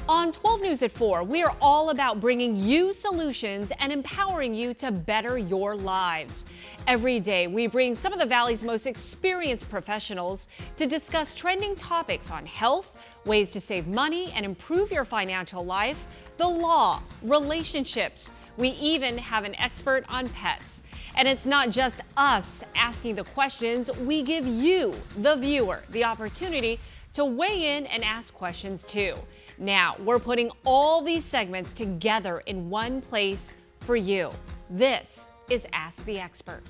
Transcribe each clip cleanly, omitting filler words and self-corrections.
On 12 News at 4, we are all about bringing you solutions and empowering you to better your lives. Every day, we bring some of the Valley's most experienced professionals to discuss trending topics on health, ways to save money and improve your financial life, the law, relationships. We even have an expert on pets. And it's not just us asking the questions, we give you, the viewer, the opportunity to weigh in and ask questions too. Now, we're putting all these segments together in one place for you. This is Ask the Expert.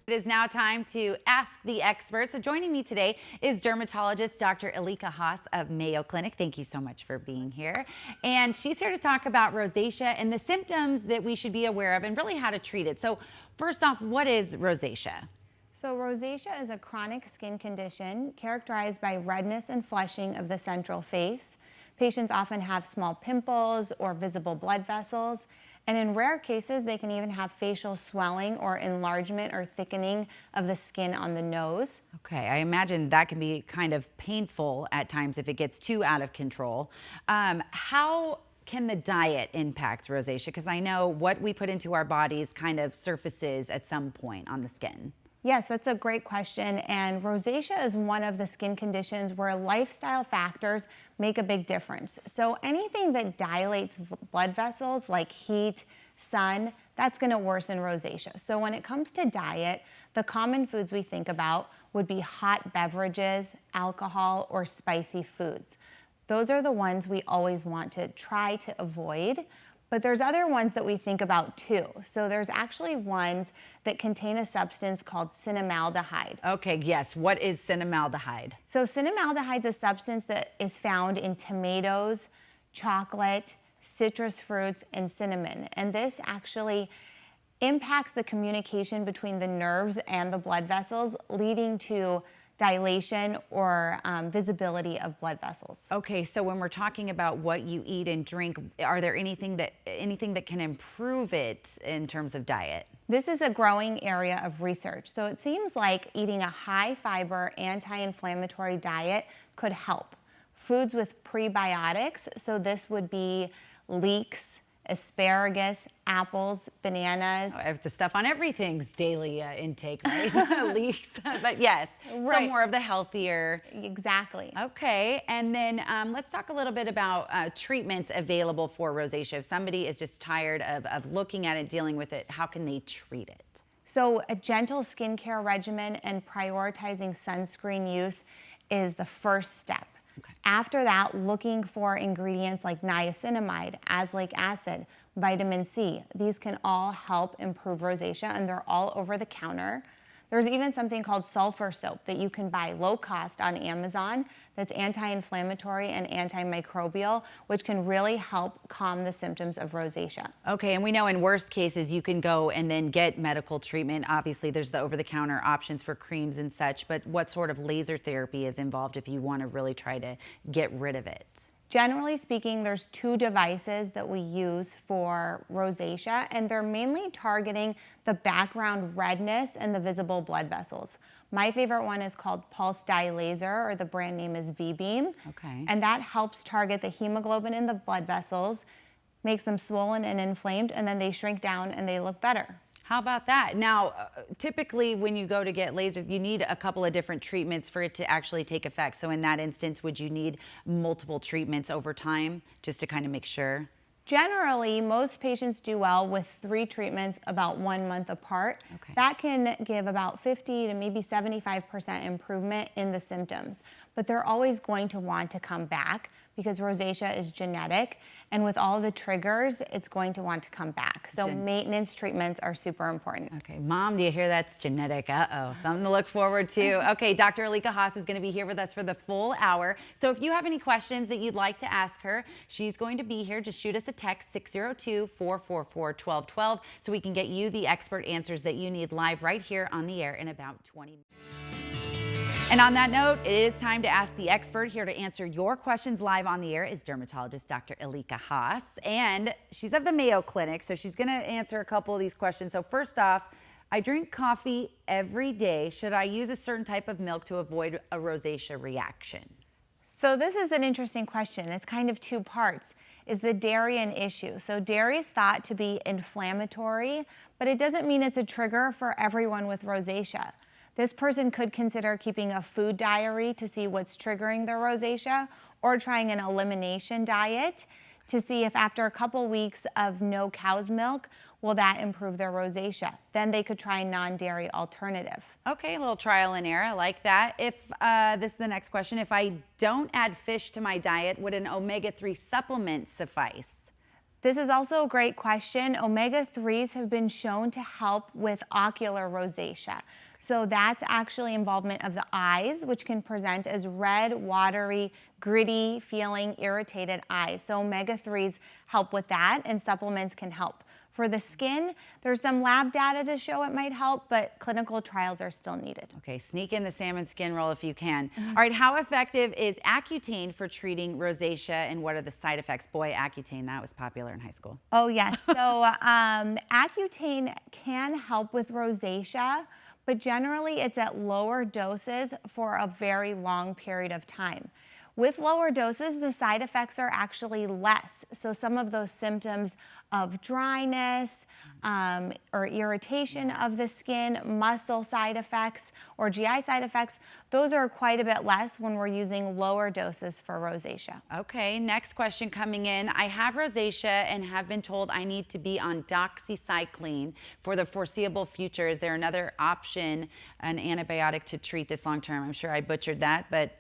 It is now time to ask the expert. So joining me today is dermatologist Dr. Elika Haas of Mayo Clinic. Thank you so much for being here. And she's here to talk about rosacea and the symptoms that we should be aware of and really how to treat it. So first off, what is rosacea? So rosacea is a chronic skin condition characterized by redness and flushing of the central face. Patients often have small pimples or visible blood vessels. And in rare cases, they can even have facial swelling or enlargement or thickening of the skin on the nose. Okay, I imagine that can be kind of painful at times if it gets too out of control. How can the diet impact rosacea? Because I know what we put into our bodies kind of surfaces at some point on the skin. Yes, that's a great question. And rosacea is one of the skin conditions where lifestyle factors make a big difference. So anything that dilates blood vessels like heat, sun, that's going to worsen rosacea. So when it comes to diet, the common foods we think about would be hot beverages, alcohol, or spicy foods. Those are the ones we always want to try to avoid. But there's other ones that we think about too. So there's actually ones that contain a substance called cinnamaldehyde. Okay, yes. What is cinnamaldehyde? So cinnamaldehyde is a substance that is found in tomatoes, chocolate, citrus fruits, and cinnamon. And this actually impacts the communication between the nerves and the blood vessels, leading to dilation or visibility of blood vessels. Okay, so when we're talking about what you eat and drink, are there anything that can improve it in terms of diet? This is a growing area of research. So it seems like eating a high fiber, anti-inflammatory diet could help. Foods with prebiotics, so this would be leeks, asparagus, apples, bananas. Oh, the stuff on everything's daily intake, right? Leeks, but yes, right. Some more of the healthier. Exactly. Okay, and then let's talk a little bit about treatments available for rosacea. If somebody is just tired of looking at it, dealing with it, how can they treat it? So a gentle skincare regimen and prioritizing sunscreen use is the first step. Okay. After that, looking for ingredients like niacinamide, azelaic acid, vitamin C. These can all help improve rosacea, and they're all over the counter. There's even something called sulfur soap that you can buy low cost on Amazon that's anti-inflammatory and antimicrobial, which can really help calm the symptoms of rosacea. Okay, and we know in worst cases you can go and then get medical treatment. Obviously, there's the over-the-counter options for creams and such, but what sort of laser therapy is involved if you want to really try to get rid of it? Generally speaking, there's two devices that we use for rosacea, and they're mainly targeting the background redness and the visible blood vessels. My favorite one is called Pulse Dye Laser, or the brand name is V-Beam. Okay. And that helps target the hemoglobin in the blood vessels, makes them swollen and inflamed, and then they shrink down and they look better. How about that? Now, typically when you go to get laser, you need a couple of different treatments for it to actually take effect. So in that instance, would you need multiple treatments over time just to kind of make sure? Generally, most patients do well with 3 treatments about 1 month apart. Okay. That can give about 50 to maybe 75% improvement in the symptoms. But they're always going to want to come back because rosacea is genetic, and with all the triggers, it's going to want to come back. So maintenance treatments are super important. Okay, Mom, do you hear that's genetic? Uh-oh, something to look forward to. Okay, Dr. Elika Haas is going to be here with us for the full hour. So if you have any questions that you'd like to ask her, she's going to be here. Just shoot us a text, 602-444-1212, so we can get you the expert answers that you need live right here on the air in about 20 minutes. And on that note, it is time to ask the expert. Here to answer your questions live on the air is dermatologist Dr. Elika Haas. And she's of the Mayo Clinic, so she's going to answer a couple of these questions. So first off, I drink coffee every day. Should I use a certain type of milk to avoid a rosacea reaction? So this is an interesting question. It's kind of two parts. Is the dairy an issue? So dairy is thought to be inflammatory, but it doesn't mean it's a trigger for everyone with rosacea. This person could consider keeping a food diary to see what's triggering their rosacea, or trying an elimination diet to see if after a couple weeks of no cow's milk, will that improve their rosacea. Then they could try a non-dairy alternative. Okay, a little trial and error, I like that. If this is the next question, if I don't add fish to my diet, would an omega-3 supplement suffice? This is also a great question. Omega-3s have been shown to help with ocular rosacea. So that's actually involvement of the eyes, which can present as red, watery, gritty feeling, irritated eyes. So omega-3s help with that, and supplements can help. For the skin, there's some lab data to show it might help, but clinical trials are still needed. Okay, sneak in the salmon skin roll if you can. All right, how effective is Accutane for treating rosacea, and what are the side effects? Boy, Accutane, that was popular in high school. Oh yes, so Accutane can help with rosacea, but generally it's at lower doses for a very long period of time. With lower doses, the side effects are actually less. So some of those symptoms of dryness or irritation of the skin, muscle side effects, or GI side effects, those are quite a bit less when we're using lower doses for rosacea. Okay, next question coming in. I have rosacea and have been told I need to be on doxycycline for the foreseeable future. Is there another option, an antibiotic to treat this long term? I'm sure I butchered that, but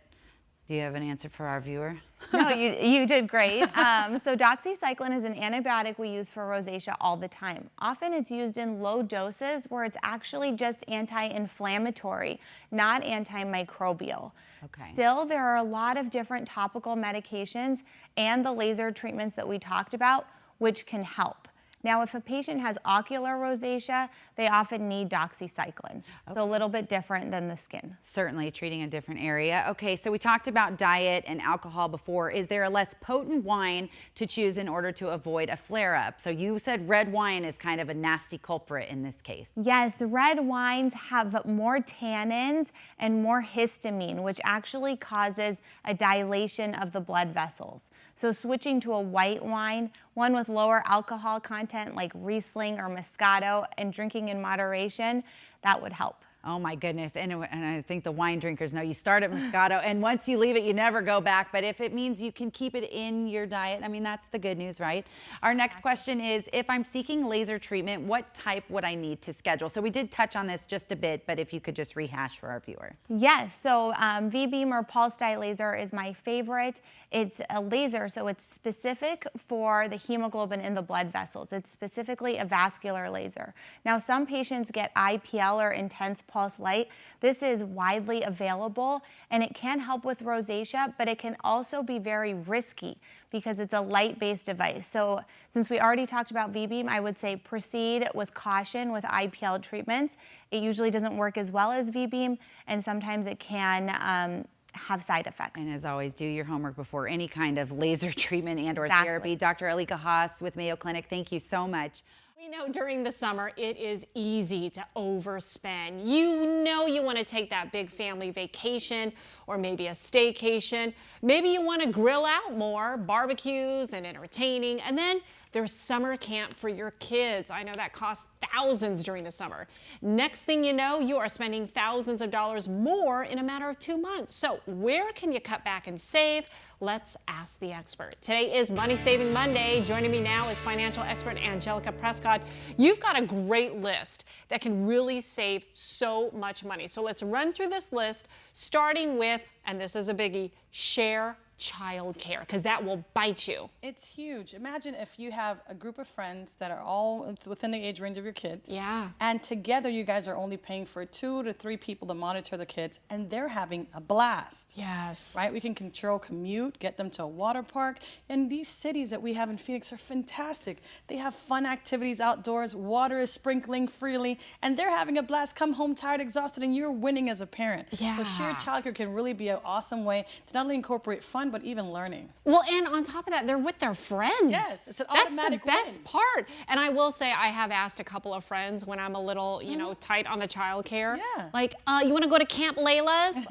do you have an answer for our viewer? No, you did great. So doxycycline is an antibiotic we use for rosacea all the time. Often it's used in low doses where it's actually just anti-inflammatory, not antimicrobial. Okay. Still, there are a lot of different topical medications and the laser treatments that we talked about, which can help. Now, if a patient has ocular rosacea, they often need doxycycline. Okay. So a little bit different than the skin. Certainly treating a different area. Okay, so we talked about diet and alcohol before. Is there a less potent wine to choose in order to avoid a flare-up? So you said red wine is kind of a nasty culprit in this case. Yes, red wines have more tannins and more histamine, which actually causes a dilation of the blood vessels. So switching to a white wine, one with lower alcohol content like Riesling or Moscato, and drinking in moderation, that would help. Oh my goodness, and I think the wine drinkers know you start at Moscato and once you leave it, you never go back. But if it means you can keep it in your diet, I mean, that's the good news, right? Our next question is, if I'm seeking laser treatment, what type would I need to schedule? So we did touch on this just a bit, but if you could just rehash for our viewer. Yes, so V-beam or pulse dye laser is my favorite. It's a laser, so it's specific for the hemoglobin in the blood vessels. It's specifically a vascular laser. Now, some patients get IPL or intense pulse light. This is widely available and it can help with rosacea, but it can also be very risky because it's a light-based device. So since we already talked about V-beam, I would say proceed with caution with IPL treatments. It usually doesn't work as well as V-beam, and sometimes it can have side effects. And as always, do your homework before any kind of laser treatment and or Exactly. therapy. Dr. Alika Haas with Mayo Clinic, thank you so much. We know during the summer it is easy to overspend. You know you want to take that big family vacation or maybe a staycation. Maybe you want to grill out more, barbecues and entertaining, and then there's summer camp for your kids. I know that costs thousands during the summer. Next thing you know, you are spending thousands of dollars more in a matter of 2 months. So where can you cut back and save? Let's ask the expert. Today is Money Saving Monday. Joining me now is financial expert Angelica Prescott. You've got a great list that can really save so much money. So let's run through this list, starting with, and this is a biggie, share childcare, because that will bite you. It's huge. Imagine if you have a group of friends that are all within the age range of your kids. Yeah. And together you guys are only paying for 2 to 3 people to monitor the kids, and they're having a blast. Yes. Right? We can control commute, get them to a water park. And these cities that we have in Phoenix are fantastic. They have fun activities outdoors, water is sprinkling freely, and they're having a blast. Come home tired, exhausted, and you're winning as a parent. Yeah. So shared childcare can really be an awesome way to not only incorporate fun fun, but even learning. Well, and on top of that, they're with their friends. Yes, it's an That's automatic the best win. part. And I will say, I have asked a couple of friends when I'm a little, you know, tight on the childcare. Yeah. Like, you want to go to Camp Layla's?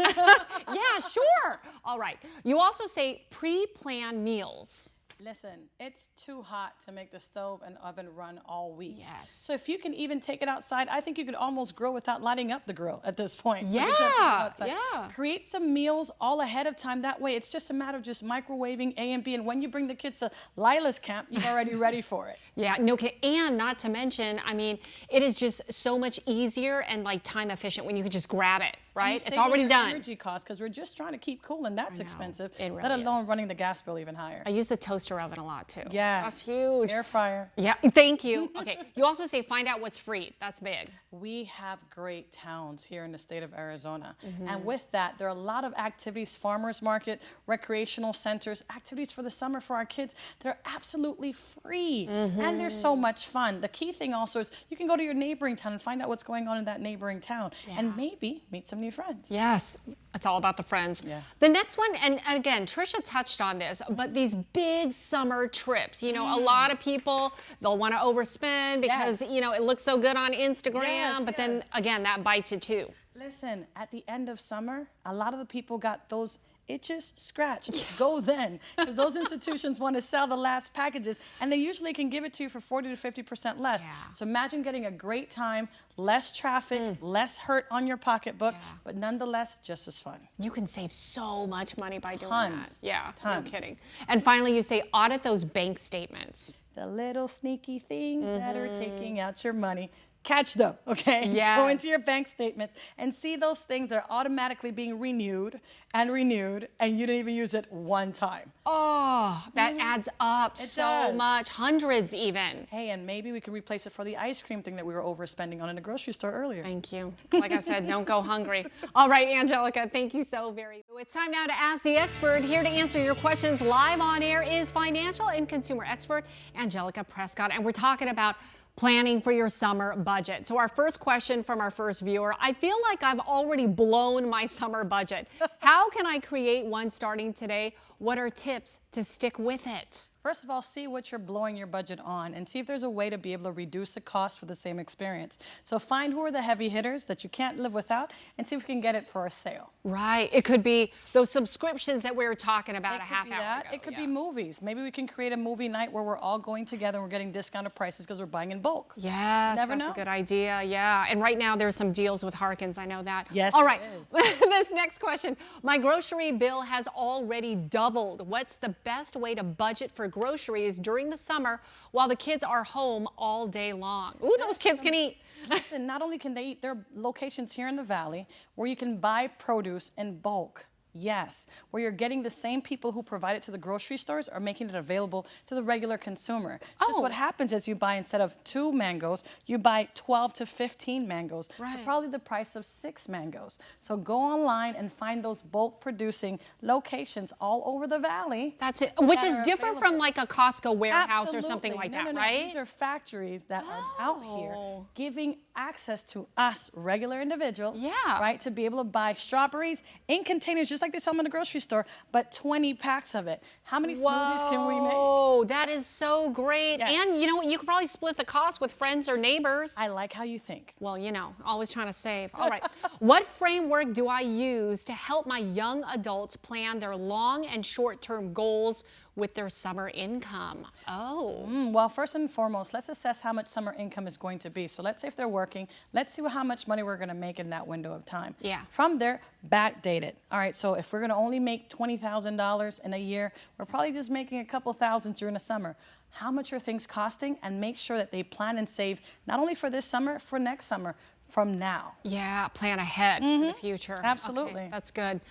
Yeah, sure. All right. You also say pre-plan meals. Listen, it's too hot to make the stove and oven run all week. Yes. So if you can even take it outside, I think you could almost grill without lighting up the grill at this point. Yeah, With the temperatures outside. yeah. Create some meals all ahead of time. That way, it's just a matter of just microwaving A and B. And when you bring the kids to Lila's camp, you're already ready for it. Yeah, no, and not to mention, I mean, it is just so much easier and like time efficient when you can just grab it, right? It's already done. Energy costs because we're just trying to keep cool, and that's expensive. It let really alone is. running the gas bill even higher. I use the toaster oven a lot too. Yes. That's huge. Air fryer. Yeah, thank you. Okay, you also say find out what's free. That's big. We have great towns here in the state of Arizona. Mm-hmm. And with that, there are a lot of activities, farmers market, recreational centers, activities for the summer for our kids. They're absolutely free. Mm-hmm. And they're so much fun. The key thing also is you can go to your neighboring town and find out what's going on in that neighboring town and maybe meet some new friends. Yes, it's all about the friends. Yeah. The next one, and again, Trisha touched on this, but these big summer trips, you know, a lot of people, they'll want to overspend because, Yes. you know, it looks so good on Instagram, Yes, but then yes. again, that bites you too. Listen, at the end of summer, a lot of the people got those itches scratched. Go then, because those institutions want to sell the last packages, and they usually can give it to you for 40 to 50% less. Yeah. So imagine getting a great time, less traffic, less hurt on your pocketbook, but nonetheless, just as fun. You can save so much money by doing Tons. that. Yeah, Tons. no kidding. And finally, you say audit those bank statements. The little sneaky things that are taking out your money. Catch them, okay? Go Yes. into your bank statements and see those things that are automatically being renewed, and you didn't even use it one time. Oh, that adds up so does. much, hundreds even. Hey, and maybe we can replace it for the ice cream thing that we were overspending on in the grocery store earlier. Thank you. Like I said, don't go hungry. All right, Angelica, thank you so very much. It's time now to Ask the Expert. Here to answer your questions live on air is financial and consumer expert Angelica Prescott, and we're talking about planning for your summer budget. So our first question from our first viewer, I feel like I've already blown my summer budget. How can I create one starting today? What are tips to stick with it? First of all, see what you're blowing your budget on and see if there's a way to be able to reduce the cost for the same experience. So find who are the heavy hitters that you can't live without and see if we can get it for a sale. Right. It could be those subscriptions that we were talking about a half hour ago. It could be movies. Maybe we can create a movie night where we're all going together and we're getting discounted prices because we're buying in bulk. Yes, Never that's know. a good idea. Yeah. And right now there's some deals with Harkins. I know that. Yes, All there right. is. This next question. My grocery bill has already doubled. What's the best way to budget for groceries during the summer while the kids are home all day long? Ooh, those kids can eat. Listen, not only can they eat, there are locations here in the Valley where you can buy produce in bulk. Yes, where you're getting the same people who provide it to the grocery stores are making it available to the regular consumer. Just Oh. what happens is you buy, instead of 2 mangoes, you buy 12 to 15 mangoes for Right. probably the price of 6 mangoes. So go online and find those bulk producing locations all over the Valley. That's it. Which that is are different available. from like a Costco warehouse or something Absolutely. like that, No. right? These are factories that are out here Oh. giving access to us regular individuals, Yeah. right, to be able to buy strawberries in containers just like they sell them in the grocery store, but 20 packs of it. How many smoothies can we make? Oh, that is so great. Yes. And you know what? You could probably split the cost with friends or neighbors. I like how you think. Well, you know, always trying to save. All right. What framework do I use to help my young adults plan their long and short-term goals with their summer income? Oh. Well, first and foremost, let's assess how much summer income is going to be. So let's say if they're working, let's see how much money we're going to make in that window of time. Yeah. From there, backdate it. All right, so if we're going to only make $20,000 in a year, we're probably just making a couple thousand during the summer. How much are things costing? And make sure that they plan and save not only for this summer, for next summer, from now. Yeah, plan ahead for the future. Absolutely. Okay, that's good.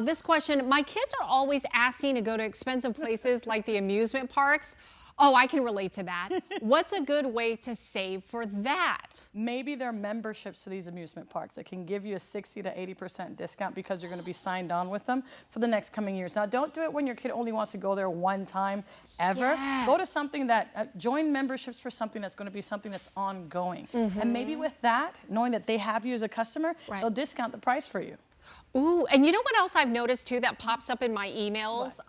This question, my kids are always asking to go to expensive places like the amusement parks. Oh, I can relate to that. What's a good way to save for that? Maybe there are memberships to these amusement parks that can give you a 60 to 80% discount because you're going to be signed on with them for the next coming years. Now, don't do it when your kid only wants to go there one time ever. Go to something that, join memberships for something that's going to be something that's ongoing. And maybe with that, knowing that they have you as a customer, Right. they'll discount the price for you. Ooh, and you know what else I've noticed too that pops up in my emails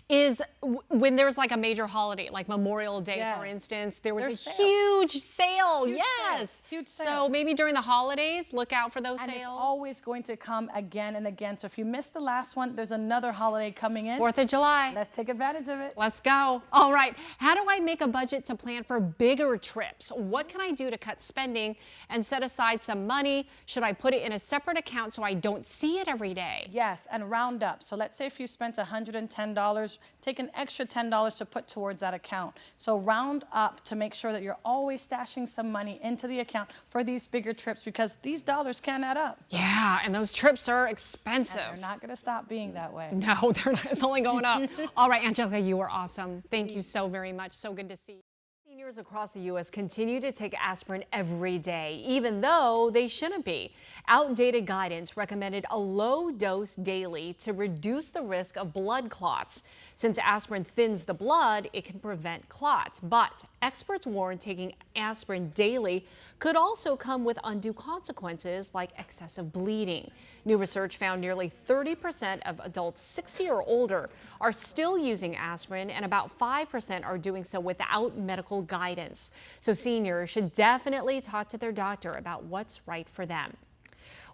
is when there's like a major holiday, like Memorial Day, for Yes. instance, there was There's a sales. huge sale. Huge Yes. sales. Huge So sales. maybe during the holidays, look out for those And sales. it's always going to come again and again. So if you missed the last one, there's another holiday coming in. 4th of July. Let's take advantage of it. Let's go. All right. How do I make a budget to plan for bigger trips? What can I do to cut spending and set aside some money? Should I put it in a separate account so I don't see it every day? Yes, and round up. So let's say if you spent $110, take an extra $10 to put towards that account. So round up to make sure that you're always stashing some money into the account for these bigger trips, because these dollars can add up. Yeah, and those trips are expensive. They're not going to stop being that way. No, they're not. It's only going up. All right, Angelica, you were awesome. Thank you so very much. So good to see you. Seniors across the U.S. continue to take aspirin every day, even though they shouldn't be. Outdated guidance recommended a low dose daily to reduce the risk of blood clots. Since aspirin thins the blood, it can prevent clots. But experts warn taking aspirin daily could also come with undue consequences like excessive bleeding. New research found nearly 30% of adults 60 or older are still using aspirin, and about 5% are doing so without medical guidance. So seniors should definitely talk to their doctor about what's right for them.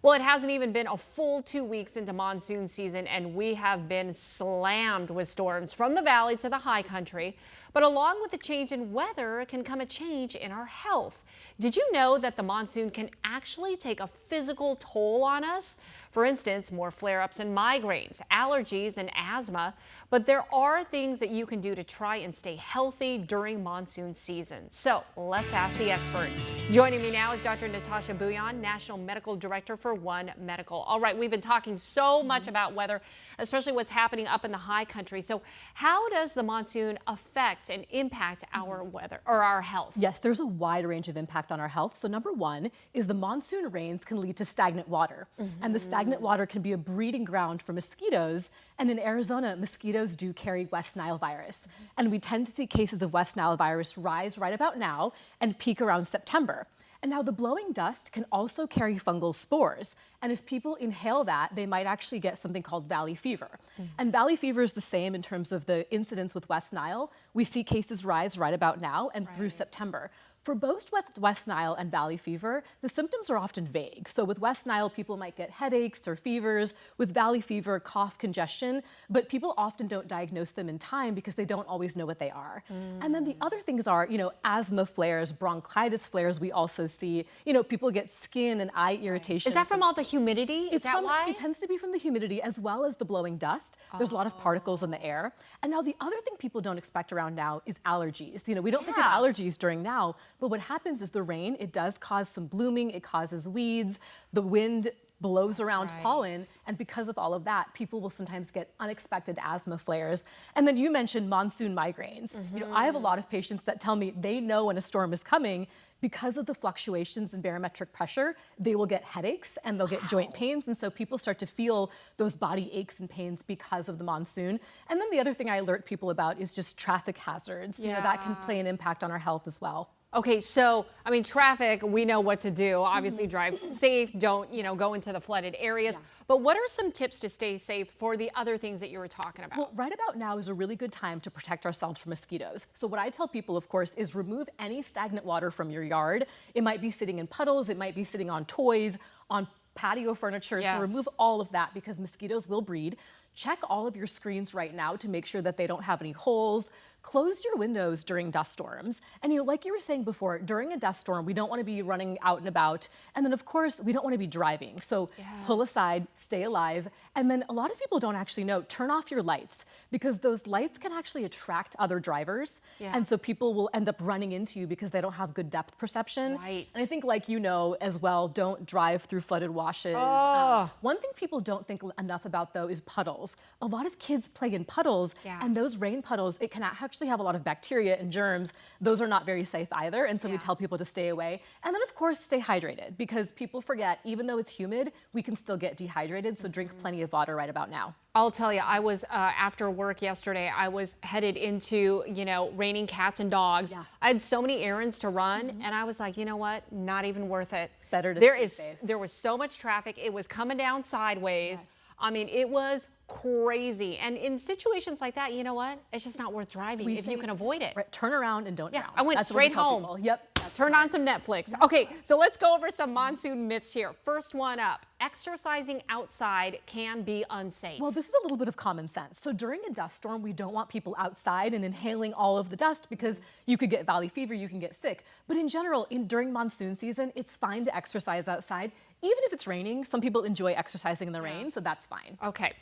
Well, it hasn't even been a full 2 weeks into monsoon season, and we have been slammed with storms from the valley to the high country. But along with the change in weather can come a change in our health. Did you know that the monsoon can actually take a physical toll on us? For instance, more flare-ups and migraines, allergies and asthma. But there are things that you can do to try and stay healthy during monsoon season. So let's ask the expert. Joining me now is Dr. Natasha Bouillon, National Medical Director for One Medical. All right, we've been talking so much about weather, especially what's happening up in the high country. So how does the monsoon affect and impact our weather or our health? Yes, there's a wide range of impact on our health. So number one is the monsoon rains can lead to stagnant water. And the stagnant water can be a breeding ground for mosquitoes. And in Arizona, mosquitoes do carry West Nile virus. And we tend to see cases of West Nile virus rise right about now and peak around September. And now the blowing dust can also carry fungal spores. And if people inhale that, they might actually get something called valley fever. And valley fever is the same in terms of the incidence with West Nile. We see cases rise right about now and through September. For both West Nile and valley fever, the symptoms are often vague. So with West Nile, people might get headaches or fevers. With valley fever, cough, congestion, but people often don't diagnose them in time because they don't always know what they are. And then the other things are, asthma flares, bronchitis flares. We also see, people get skin and eye irritation. Is that from all the humidity? Is that why? It tends to be from the humidity as well as the blowing dust. There's a lot of particles in the air. And now the other thing people don't expect around now is allergies. We don't think of allergies during now, but what happens is the rain, it does cause some blooming, it causes weeds, the wind blows around pollen, and because of all of that, people will sometimes get unexpected asthma flares. And then you mentioned monsoon migraines. I have a lot of patients that tell me they know when a storm is coming. Because of the fluctuations in barometric pressure, they will get headaches and they'll get joint pains. And so people start to feel those body aches and pains because of the monsoon. And then the other thing I alert people about is just traffic hazards. That can play an impact on our health as well. Okay, so, traffic, we know what to do. Obviously, drive safe, don't, go into the flooded areas. But what are some tips to stay safe for the other things that you were talking about? Well, right about now is a really good time to protect ourselves from mosquitoes. So what I tell people, of course, is remove any stagnant water from your yard. It might be sitting in puddles, it might be sitting on toys, on patio furniture. So remove all of that because mosquitoes will breed. Check all of your screens right now to make sure that they don't have any holes. Close your windows during dust storms. And like you were saying before, during a dust storm, we don't want to be running out and about. And then of course, we don't want to be driving. So pull aside, stay alive. And then a lot of people don't actually know, turn off your lights because those lights can actually attract other drivers. And so people will end up running into you because they don't have good depth perception. And I think like as well, don't drive through flooded washes. One thing people don't think enough about though is puddles. A lot of kids play in puddles and those rain puddles, it can actually have a lot of bacteria and germs. Those are not very safe either. And so we tell people to stay away. And then of course, stay hydrated because people forget, even though it's humid, we can still get dehydrated. So drink plenty of water right about now. I'll tell you, I was after work yesterday, I was headed into, raining cats and dogs. I had so many errands to run and I was like, you know what? Not even worth it. better to There stay is safe. there was so much traffic. It was coming down sideways. I mean, it was crazy. And in situations like that, you know what? It's just not worth driving if you can avoid it. Right, turn around and don't Yeah, drown. I went That's what we straight tell home. people. Yep. Turn on some Netflix. Okay, so let's go over some monsoon myths here. First one up, exercising outside can be unsafe. Well, this is a little bit of common sense. So during a dust storm, we don't want people outside and inhaling all of the dust because you could get valley fever, you can get sick. But in general, during monsoon season, it's fine to exercise outside. Even if it's raining, some people enjoy exercising in the rain, so that's fine. Okay,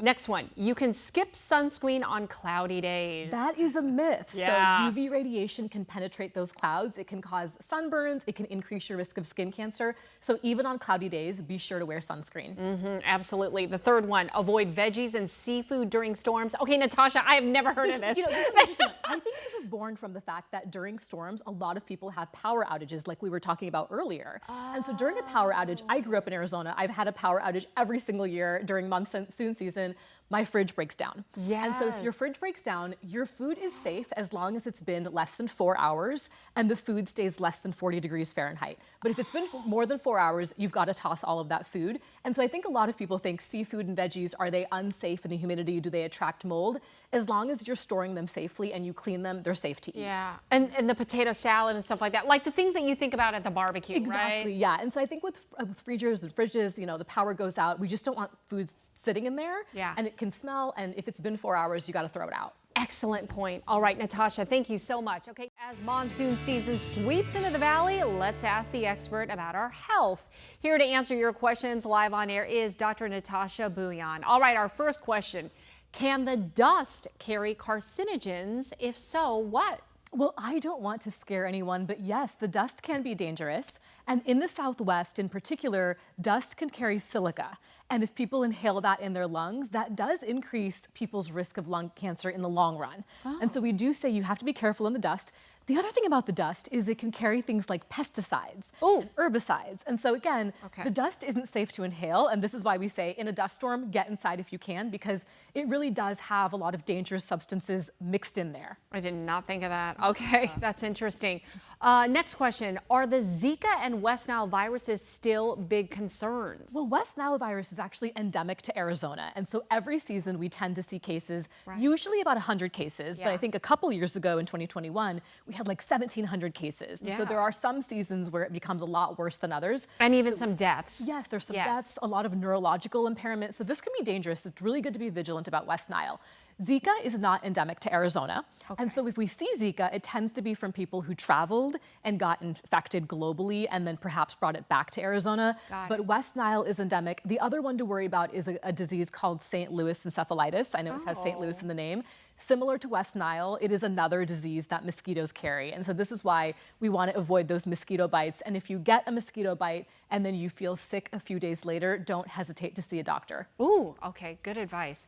next one, you can skip sunscreen on cloudy days. That is a myth. Yeah. So UV radiation can penetrate those clouds. It can cause sunburns. It can increase your risk of skin cancer. So even on cloudy days, be sure to wear sunscreen. Absolutely. The third one, avoid veggies and seafood during storms. Okay, Natasha, I have never heard of this. You know, this is interesting. I think this is born from the fact that during storms, a lot of people have power outages like we were talking about earlier. And so during a power outage, I grew up in Arizona. I've had a power outage every single year during monsoon season. My fridge breaks down. And so if your fridge breaks down, your food is safe as long as it's been less than 4 hours and the food stays less than 40 degrees Fahrenheit. But if it's been more than 4 hours, you've got to toss all of that food. And so I think a lot of people think seafood and veggies, are they unsafe in the humidity? Do they attract mold? As long as you're storing them safely and you clean them, they're safe to eat. Yeah, and the potato salad and stuff like that, like the things that you think about at the barbecue, Exactly, right? yeah. And so I think with freezers and fridges, you know, the power goes out. We just don't want food sitting in there. Yeah. And it can smell, and if it's been 4 hours, you got to throw it out. Excellent point. All right, Natasha, thank you so much. Okay, as monsoon season sweeps into the valley, let's ask the expert about our health. Here to answer your questions live on air is Dr. Natasha Bouillon. All right, our first question. Can the dust carry carcinogens? If so, what? Well, I don't want to scare anyone, but yes, the dust can be dangerous. And in the Southwest in particular, dust can carry silica. And if people inhale that in their lungs, that does increase people's risk of lung cancer in the long run. And so we do say you have to be careful in the dust. The other thing about the dust is it can carry things like pesticides and herbicides. And so again, the dust isn't safe to inhale. And this is why we say in a dust storm, get inside if you can, because it really does have a lot of dangerous substances mixed in there. I did not think of that. Okay, that's interesting. Next question. Are the Zika and West Nile viruses still big concerns? Well, West Nile virus is actually endemic to Arizona. And so every season we tend to see cases, usually about 100 cases. But I think a couple years ago in 2021, we had like 1,700 cases. And so there are some seasons where it becomes a lot worse than others. And even some deaths. Yes, there's some deaths, a lot of neurological impairment. So this can be dangerous. It's really good to be vigilant about West Nile. Zika is not endemic to Arizona. And so if we see Zika, it tends to be from people who traveled and got infected globally and then perhaps brought it back to Arizona. But West Nile is endemic. The other one to worry about is a disease called St. Louis encephalitis. I know it has St. Louis in the name. Similar to West Nile, it is another disease that mosquitoes carry. And so this is why we want to avoid those mosquito bites. And if you get a mosquito bite and then you feel sick a few days later, don't hesitate to see a doctor. Ooh, okay, good advice.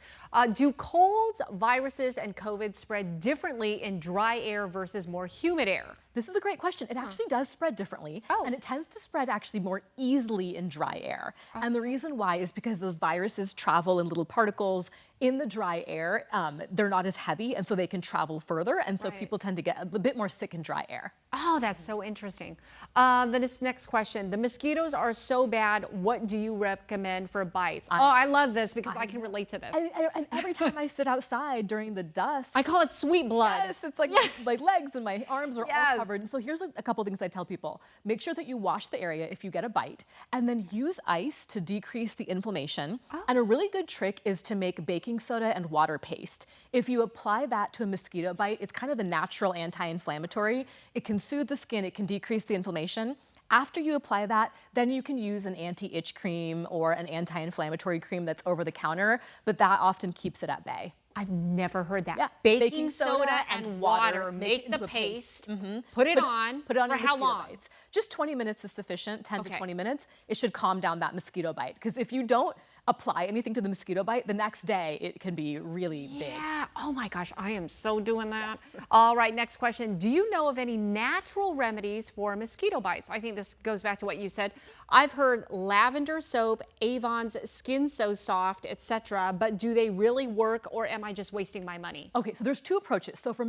Do colds, viruses, and COVID spread differently in dry air versus more humid air? This is a great question. It actually does spread differently, and it tends to spread actually more easily in dry air. And the reason why is because those viruses travel in little particles in the dry air. They're not as heavy, and so they can travel further, and so people tend to get a bit more sick in dry air. Oh, that's so interesting. Then it's next question. The mosquitoes are so bad. What do you recommend for bites? I love this because I can relate to this. And every time I sit outside during the dust, I call it sweet blood. yes, it's like my legs and my arms are all covered. And so here's a couple things I tell people. Make sure that you wash the area if you get a bite, and then use ice to decrease the inflammation. And a really good trick is to make baking soda and water paste. If you apply that to a mosquito bite, it's kind of a natural anti-inflammatory. It can soothe the skin, it can decrease the inflammation. After you apply that, then you can use an anti-itch cream or an anti-inflammatory cream that's over the counter, but that often keeps it at bay. I've never heard that. Yeah. Baking soda and water. Make the into a paste. Put it on. Put it on for your how mosquito long? bites. Just 20 minutes is sufficient, 10 to 20 minutes. It should calm down that mosquito bite. Because if you don't apply anything to the mosquito bite, the next day it can be really big. Yeah. Oh my gosh, I am so doing that. All right, next question. Do you know of any natural remedies for mosquito bites? I think this goes back to what you said. I've heard lavender soap, Avon's Skin So Soft, etc. But do they really work, or am I just wasting my money? Okay, so there's two approaches. So for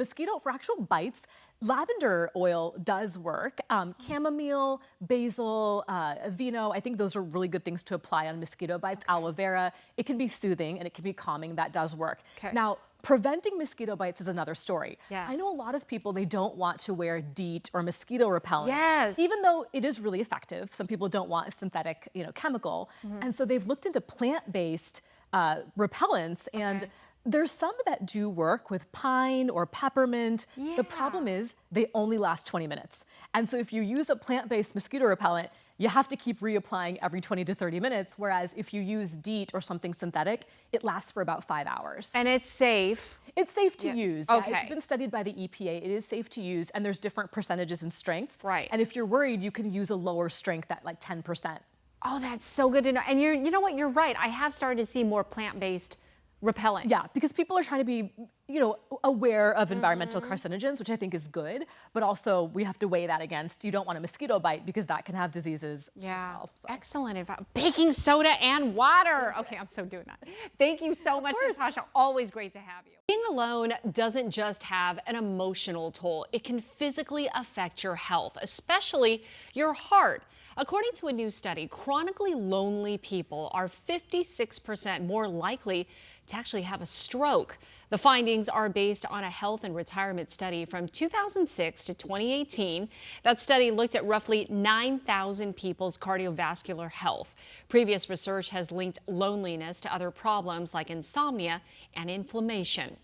actual bites, Lavender oil does work. Chamomile, basil, aveno, I think those are really good things to apply on mosquito bites. Aloe vera, it can be soothing and it can be calming. That does work. Okay. Now, preventing mosquito bites is another story. Yes. I know a lot of people, they don't want to wear DEET or mosquito repellent. Yes. Even though it is really effective, some people don't want a synthetic, chemical. And so they've looked into plant-based repellents, and there's some that do work with pine or peppermint. The problem is they only last 20 minutes. And so if you use a plant-based mosquito repellent, you have to keep reapplying every 20 to 30 minutes, whereas if you use DEET or something synthetic, it lasts for about 5 hours. And it's safe. It's safe to use. Yeah, Okay. it's been studied by the EPA. It is safe to use, and there's different percentages in strength. Right. And if you're worried, you can use a lower strength at like 10%. Oh, that's so good to know. And you know what? You're right. I have started to see more plant-based repellent. Yeah, because people are trying to be, aware of environmental carcinogens, which I think is good, but also we have to weigh that against, you don't want a mosquito bite because that can have diseases as well. So. Excellent advice. Baking soda and water. Okay, I'm so doing that. Thank you so much, Natasha. Always great to have you. Being alone doesn't just have an emotional toll. It can physically affect your health, especially your heart. According to a new study, chronically lonely people are 56% more likely to actually have a stroke. The findings are based on a health and retirement study from 2006 to 2018. That study looked at roughly 9,000 people's cardiovascular health. Previous research has linked loneliness to other problems like insomnia and inflammation.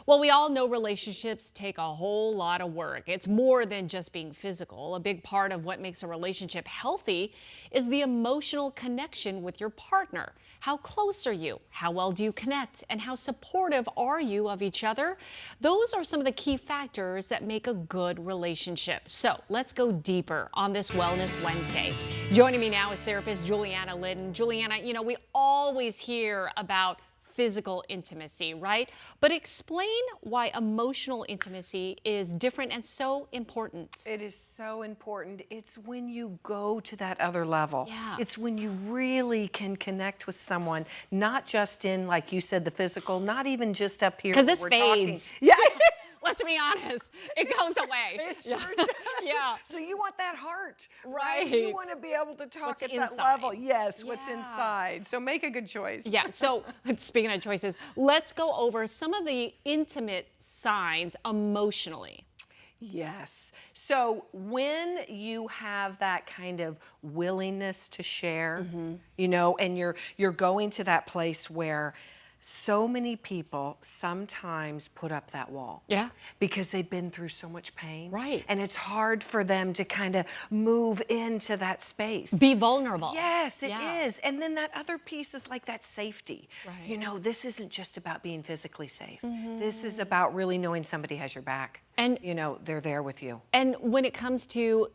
Well, we all know relationships take a whole lot of work. It's more than just being physical. A big part of what makes a relationship healthy is the emotional connection with your partner. How close are you? How well do you connect? And how supportive are you of each other? Those are some of the key factors that make a good relationship. So let's go deeper on this Wellness Wednesday. Joining me now is therapist Juliana Liddon. Juliana, we always hear about physical intimacy, right? But explain why emotional intimacy is different and so important. It is so important. It's when you go to that other level. Yeah. It's when you really can connect with someone, not just in, like you said, the physical, not even just up here. Because where this we're talking. fades. Yeah. Let's be honest. It goes away. It sure does. Yeah. So you want that heart, Right. You want to be able to talk What's at inside. that level. Yes, what's Yeah. inside. So make a good choice. Yeah, so speaking of choices, let's go over some of the intimate signs emotionally. Yes. So when you have that kind of willingness to share, and you're going to that place where so many people sometimes put up that wall. Yeah. Because they've been through so much pain. Right. And it's hard for them to kind of move into that space. Be vulnerable. Yes, it Yeah. is. And then that other piece is like that safety. Right. This isn't just about being physically safe. This is about really knowing somebody has your back. And they're there with you. And when it comes to,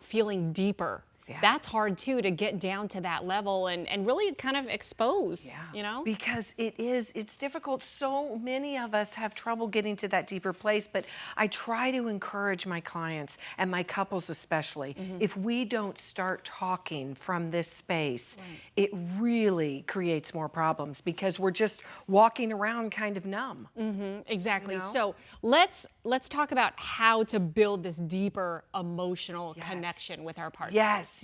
feeling deeper, Yeah. that's hard too, to get down to that level and really kind of expose, Because it's difficult. So many of us have trouble getting to that deeper place, but I try to encourage my clients and my couples especially, if we don't start talking from this space, it really creates more problems because we're just walking around kind of numb. Exactly. So let's talk about how to build this deeper emotional connection with our partner. Yes.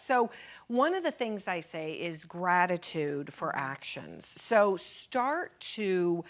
So one of the things I say is gratitude for actions. So start to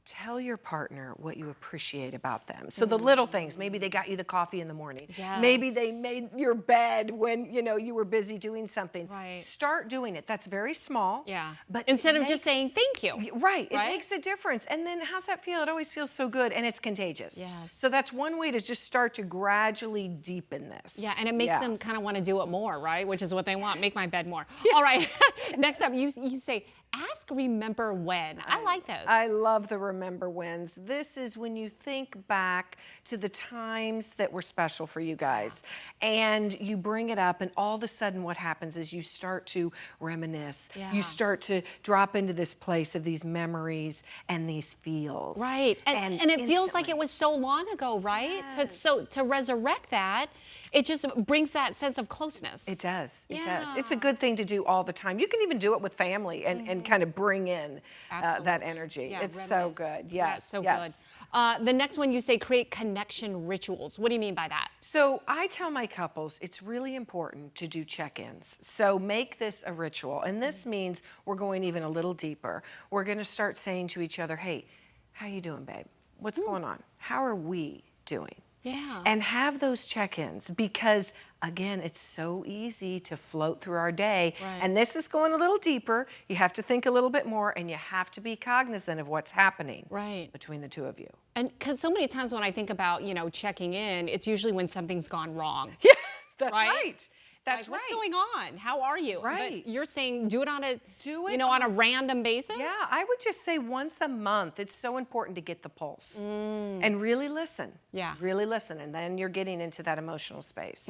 tell your partner what you appreciate about them. So the little things, maybe they got you the coffee in the morning. Maybe they made your bed when, you were busy doing something. Right. Start doing it. That's very small. Yeah. But instead it of just makes- saying thank you. Right. It Right? makes a difference. And then how's that feel? It always feels so good and it's contagious. Yes. So that's one way to just start to gradually deepen this. Yeah, and it makes them kind of want to do it more, right? Which is what they want. Make my bed more. All right. Next up, you say, ask, remember when. I like this. I love the remember whens. This is when you think back to the times that were special for you guys and you bring it up and all of a sudden what happens is you start to reminisce. Yeah. You start to drop into this place of these memories and these feels. Right. And it feels like it was so long ago, right? Yes. To resurrect that, it just brings that sense of closeness. It does. It Yeah. does. It's a good thing to do all the time. You can even do it with family and and kind of bring in that energy. Yeah, It's so reminisce. good. Yeah, Yes, so yes. good. The next one you say create connection rituals. What do you mean by that? So I tell my couples it's really important to do check-ins. So make this a ritual. And this means we're going even a little deeper. We're going to start saying to each other, hey, how you doing, babe? What's going on? How are we doing? Yeah. And have those check-ins because, again, it's so easy to float through our day. Right. And this is going a little deeper. You have to think a little bit more and you have to be cognizant of what's happening Right. between the two of you. And because so many times when I think about, checking in, it's usually when something's gone wrong. Yes, that's Right? right. That's Like, what's right. going on? How are you? Right. But you're saying do it on a, Do it on a random basis? Yeah, I would just say once a month. It's so important to get the pulse and really listen. Yeah. Really listen. And then you're getting into that emotional space.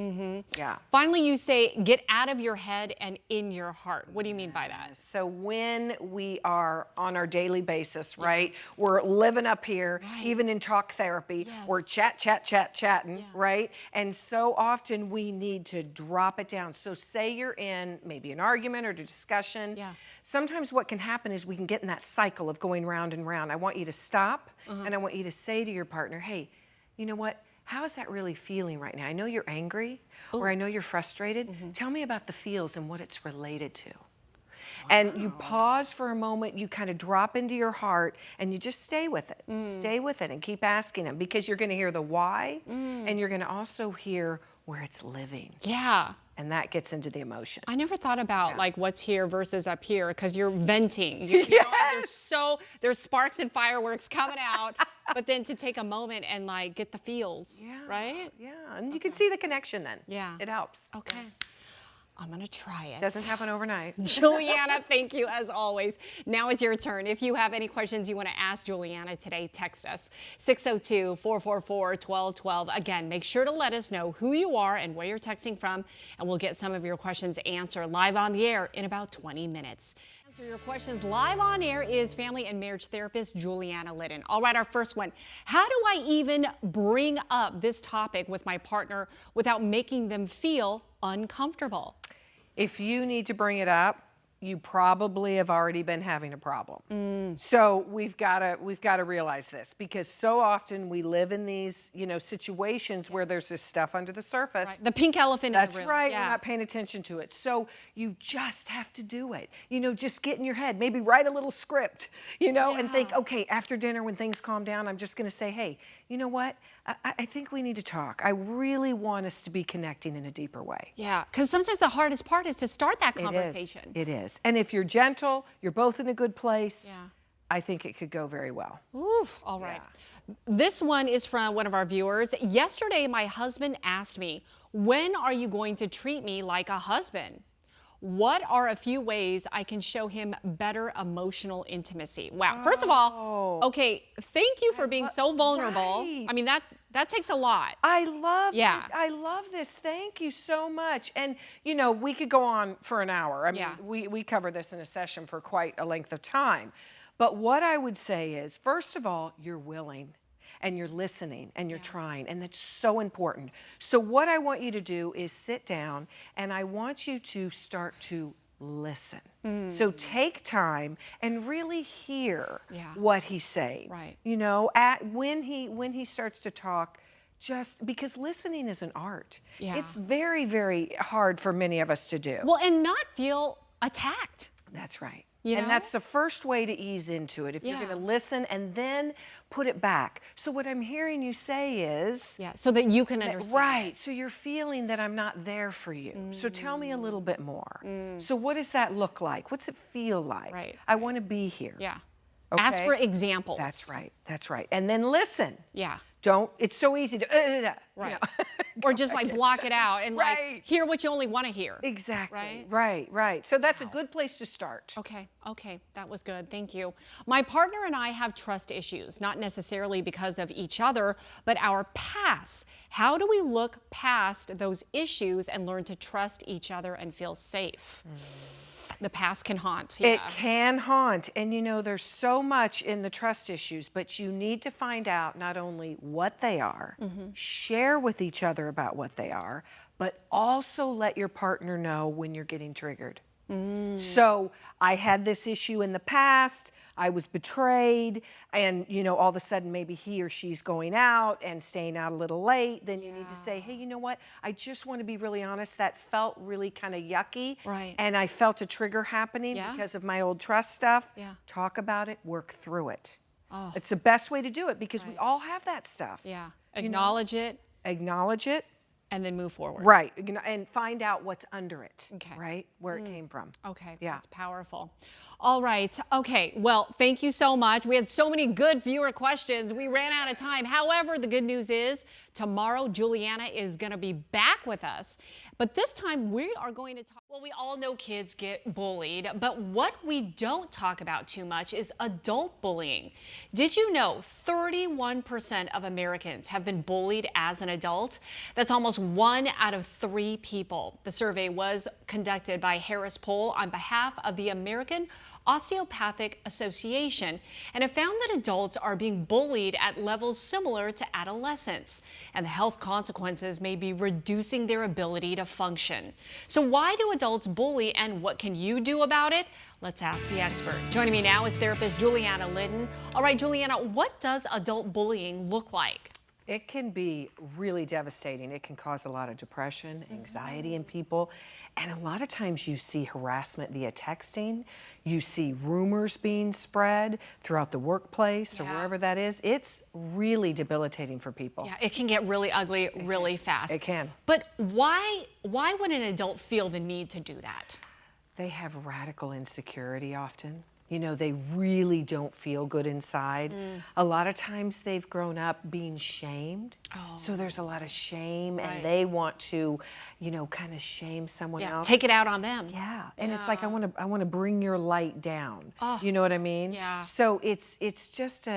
Yeah. Finally, you say get out of your head and in your heart. What do you mean by that? So when we are on our daily basis, right, we're living up here, Right. even in talk therapy, Yes. we're chatting, right? And so often we need to drop it down. So say you're in maybe an argument or a discussion. Yeah. Sometimes what can happen is we can get in that cycle of going round and round. I want you to stop and I want you to say to your partner, hey, you know what? How is that really feeling right now? I know you're angry or I know you're frustrated. Tell me about the feels and what it's related to. And you pause for a moment, you kind of drop into your heart and you just stay with it. Stay with it and keep asking them because you're going to hear the why and you're going to also hear where it's living. Yeah. And that gets into the emotion. I never thought about like what's here versus up here because you're venting. You know, there's sparks and fireworks coming out, but then to take a moment and like get the feels, right? Yeah, and you can see the connection then. Yeah. It helps. Okay. I'm going to try it. Doesn't happen overnight. Juliana, thank you as always. Now it's your turn. If you have any questions you want to ask Juliana today, text us 602-444-1212. Again, make sure to let us know who you are and where you're texting from, and we'll get some of your questions answered live on the air in about 20 minutes. Answer your questions live on air is family and marriage therapist Juliana Liddon. All right, our first one. How do I even bring up this topic with my partner without making them feel uncomfortable? If you need to bring it up, you probably have already been having a problem. So we've got to realize this because so often we live in these, situations where there's this stuff under the surface. Right. The pink elephant in the room. That's right. Yeah. We're not paying attention to it. So you just have to do it. Just get in your head. Maybe write a little script, and think, okay, after dinner when things calm down, I'm just going to say, hey, you know what? I think we need to talk. I really want us to be connecting in a deeper way. Yeah, because sometimes the hardest part is to start that conversation. It is. And if you're gentle, you're both in a good place, Yeah. I think it could go very well. Oof, all right. This one is from one of our viewers. Yesterday, my husband asked me, when are you going to treat me like a husband? What are a few ways I can show him better emotional intimacy? Wow. First of all, okay, thank you for being so vulnerable. Right. I mean, that takes a lot. I love Yeah. it. I love this. Thank you so much. And, we could go on for an hour. I mean, Yeah. we cover this in a session for quite a length of time. But what I would say is, first of all, you're willing. And you're listening and you're trying, and that's so important. So what I want you to do is sit down and I want you to start to listen. So take time and really hear what he's saying. Right. When he starts to talk, just because listening is an art. Yeah. It's very, very hard for many of us to do. Well, and not feel attacked. That's right. You know? And that's the first way to ease into it. If you're Yeah. going to listen and then put it back. So what I'm hearing you say is, Yeah, so that you can understand. right, so you're feeling that I'm not there for you. So tell me a little bit more. So what does that look like? What's it feel like? Right. I want to be here. Yeah. Okay? Ask for examples. That's right. That's right. And then listen. Yeah. It's so easy to, Right. Or just like block it out and like Right. hear what you only want to hear. Exactly. Right? Right. So that's a good place to start. Okay, that was good. Thank you. My partner and I have trust issues, not necessarily because of each other, but our past. How do we look past those issues and learn to trust each other and feel safe? The past can haunt. Yeah. It can haunt. And there's so much in the trust issues, but you need to find out not only what they are, share with each other about what they are, but also let your partner know when you're getting triggered. So I had this issue in the past. I was betrayed, and all of a sudden maybe he or she's going out and staying out a little late. Then you need to say, hey, you know what? I just want to be really honest. That felt really kind of yucky, Right. and I felt a trigger happening Yeah. because of my old trust stuff. Yeah. Talk about it. Work through it. Oh. It's the best way to do it because we all have that stuff. Yeah. You know? Acknowledge it Acknowledge it. and then move forward. Right, and find out what's under it, Okay. right, where it came from. Okay, Yeah. that's powerful. All right, okay, well, thank you so much. We had so many good viewer questions. We ran out of time. However, the good news is tomorrow, Juliana is going to be back with us. But this time, we are going to talk. Well, we all know kids get bullied, but what we don't talk about too much is adult bullying. Did you know 31% of Americans have been bullied as an adult? That's almost 1 out of 3 people. The survey was conducted by Harris Poll on behalf of the American Osteopathic Association, and it found that adults are being bullied at levels similar to adolescents, and the health consequences may be reducing their ability to function. So why do adults bully, and what can you do about it? Let's ask the expert. Joining me now is therapist Juliana Litton. All right, Juliana, what does adult bullying look like? It can be really devastating. It can cause a lot of depression, anxiety in people. And a lot of times you see harassment via texting. You see rumors being spread throughout the workplace or Yeah. wherever that is. It's really debilitating for people. Yeah, it can get really ugly really fast. It can. But why would an adult feel the need to do that? They have radical insecurity often. They really don't feel good inside. A lot of times they've grown up being shamed. So there's a lot of shame, Right. and they want to, kind of shame someone Yeah, else. take it out on them. Yeah, and it's like I want to bring your light down. Oh, You know what I mean? yeah. So it's just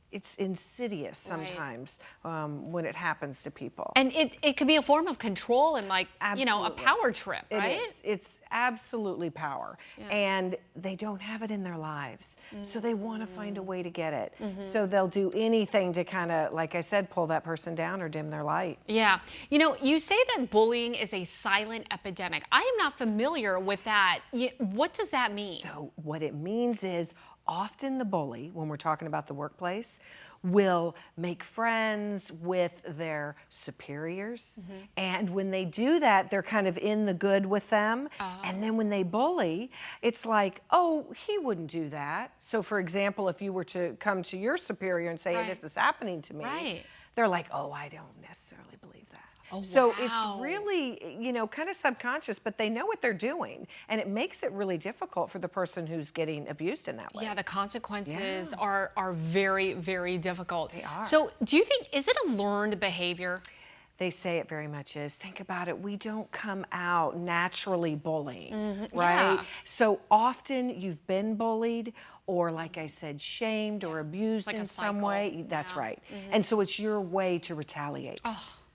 it's insidious Right. sometimes when it happens to people. And it could be a form of control and a Absolutely. power trip, It right? is. It's absolutely power. And they don't have it in their lives. So they want to find a way to get it. So they'll do anything to kind of, like I said, pull that person down or dim their light. Yeah. You say that bullying is a silent epidemic. I am not familiar with that. What does that mean? So what it means is often the bully, when we're talking about the workplace, will make friends with their superiors. And when they do that, they're kind of in the good with them. And then when they bully, it's like, oh, he wouldn't do that. So for example, if you were to come to your superior and say, hey, Right. this is happening to me, Right. they're like, oh, I don't necessarily believe that. Oh, So wow. it's really, kind of subconscious, but they know what they're doing. And it makes it really difficult for the person who's getting abused in that way. Yeah, the consequences are very, very difficult. They are. So do you think, is it a learned behavior? They say it very much is. Think about it. We don't come out naturally bullying, right? yeah. So often you've been bullied or, like I said, shamed or abused like in a some cycle. way. That's Yeah. right. And so it's your way to retaliate.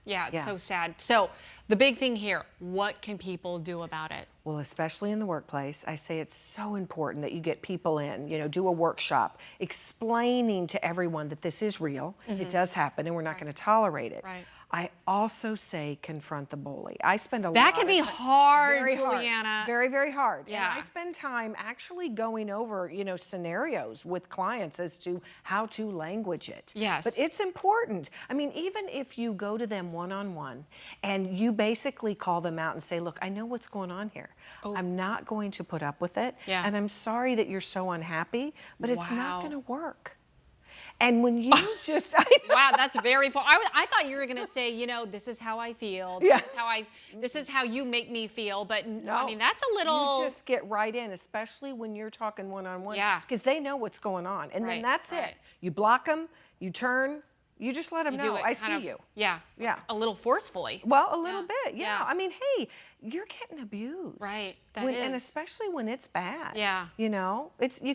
Yeah, it's Yeah. so sad. So the big thing here, what can people do about it? Well, especially in the workplace, I say it's so important that you get people in, do a workshop explaining to everyone that this is real, it does happen, and we're not going to tolerate it. Right. I also say confront the bully. I spend a lot That can of be time- hard, very Juliana. hard, very, very hard. Yeah. And I spend time actually going over, scenarios with clients as to how to language it. Yes. But it's important. I mean, even if you go to them one-on-one and you basically call them out and say, look, I know what's going on here. I'm not going to put up with it. Yeah. And I'm sorry that you're so unhappy, but it's Wow. not going to work. And when you just, Wow, that's very far. I thought you were going to say, this is how I feel. This Yeah. is this is how you make me feel. But I No. mean, that's a little. You just get right in, especially when you're talking one-on-one. Yeah. Because they know what's going on. And Right, then that's right. it. You block them, you turn, you just let them you know, do it I kind see of- you. Yeah. Yeah. A little forcefully. Well, a little Yeah, bit, yeah. yeah. I mean, hey, you're getting abused. Right, that And is. especially when it's bad. Yeah. You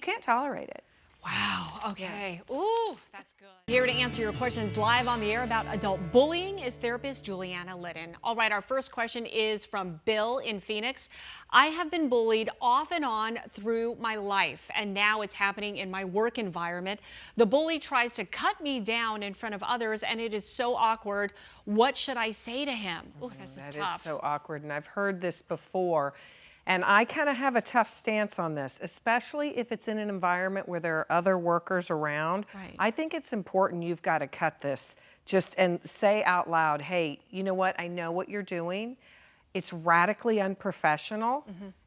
can't tolerate it. Wow. Okay. Ooh, that's good. Here to answer your questions live on the air about adult bullying is therapist Juliana Litton. All right, our first question is from Bill in Phoenix. I have been bullied off and on through my life, and now it's happening in my work environment. The bully tries to cut me down in front of others, and it is so awkward. What should I say to him? Ooh, this is That tough. is so awkward, and I've heard this before. And I kind of have a tough stance on this, especially if it's in an environment where there are other workers around. Right. I think it's important you've got to cut this and say out loud, hey, you know what? I know what you're doing. It's radically unprofessional,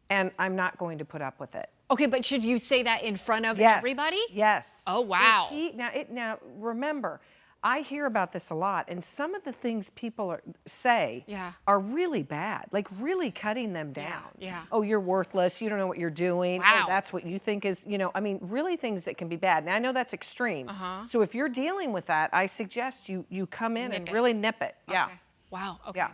and I'm not going to put up with it. Okay, but should you say that in front of Yes. everybody? Yes. Oh, wow. Now remember, I hear about this a lot, and some of the things people say Yeah. are really bad, like really cutting them down. yeah. Oh, you're worthless. You don't know what you're doing. Wow. Oh, that's what you think is, I mean, really things that can be bad. Now, I know that's extreme. So if you're dealing with that, I suggest you come in and really nip it. Yeah. Okay. Wow. Okay. Yeah.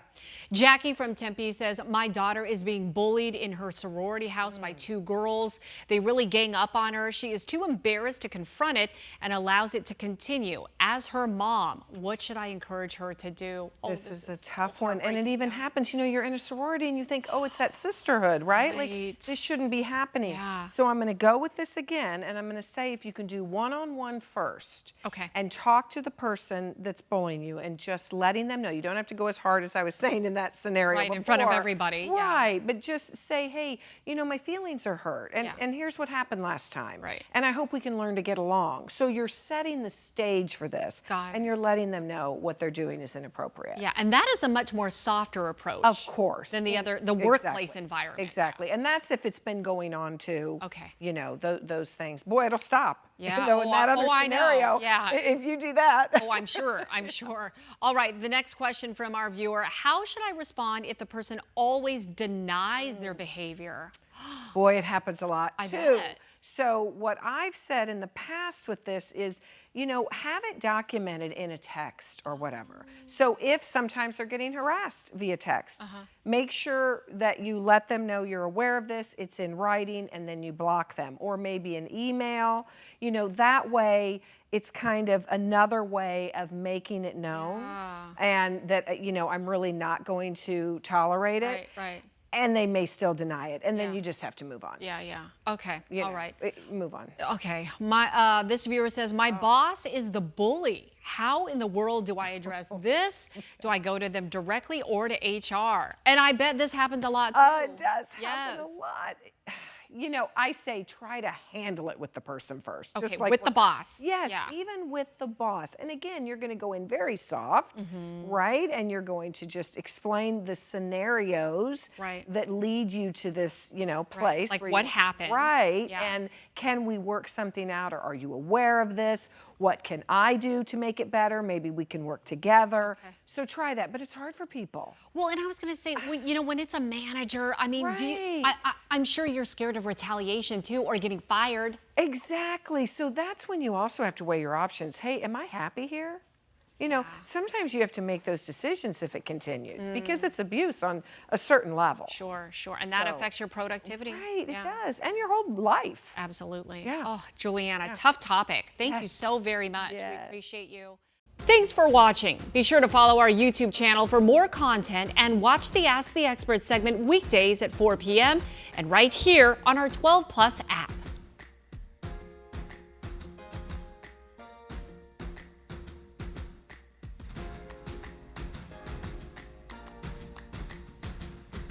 Jackie from Tempe says, my daughter is being bullied in her sorority house by 2 girls. They really gang up on her. She is too embarrassed to confront it and allows it to continue. As her mom, what should I encourage her to do? Oh, This is a tough one. And it even happens, you're in a sorority and you think, oh, it's that sisterhood, right? Like, Right. this shouldn't be happening. Yeah. So I'm going to go with this again, and I'm going to say if you can do one-on-one first. Okay. And talk to the person that's bullying you and just letting them know. You don't have to go as hard as I was saying in that scenario Right, in front of before. everybody, yeah. Right, but just say, hey, my feelings are hurt, and, Yeah. and here's what happened last time. Right. And I hope we can learn to get along. So you're setting the stage for this, Got it. and you're letting them know what they're doing is inappropriate. Yeah, and that is a much more softer approach. Of course. Than the Exactly. workplace environment. Exactly. And that's if it's been going on too. Okay. Those things. Boy, it'll stop. Yeah. In that other I know. scenario. Yeah. If you do that. Oh, I'm sure. I'm sure. All right. The next question from our viewer. How should I respond if the person always denies their behavior? Boy, it happens a lot I too. bet. So what I've said in the past with this is, have it documented in a text or whatever. So if sometimes they're getting harassed via text, make sure that you let them know you're aware of this, it's in writing, and then you block them. Or maybe an email, that way it's kind of another way of making it known. And that, I'm really not going to tolerate it. Right. And they may still deny it, and then Yeah. you just have to move on. Yeah. Okay. All right. Move on. Okay. This viewer says, my boss is the bully. How in the world do I address this? Do I go to them directly or to HR? And I bet this happens a lot too. It does happen Yes. a lot. I say try to handle it with the person first. Okay, just like with the boss. Yes, Yeah. even with the boss. And again, you're going to go in very soft, right? And you're going to just explain the scenarios Right. that lead you to this, place. Like where what you- happened. Right. Yeah. And can we work something out, or are you aware of this? What can I do to make it better? Maybe we can work together. Okay. So try that, but it's hard for people. Well, and I was going to say, when it's a manager, I mean, Right. I'm sure you're scared of retaliation too, or getting fired. Exactly. So that's when you also have to weigh your options. Hey, am I happy here? Sometimes you have to make those decisions if it continues because it's abuse on a certain level. Sure. And that So- affects your productivity. Right, Yeah. it does. And your whole life. Absolutely. Yeah. Oh, Juliana, tough topic. Thank you Yes. so very much. We Yes. appreciate you. Thanks for watching. Be sure to follow our YouTube channel for more content and watch the Ask the Expert segment weekdays at 4 p.m. and right here on our 12 Plus app.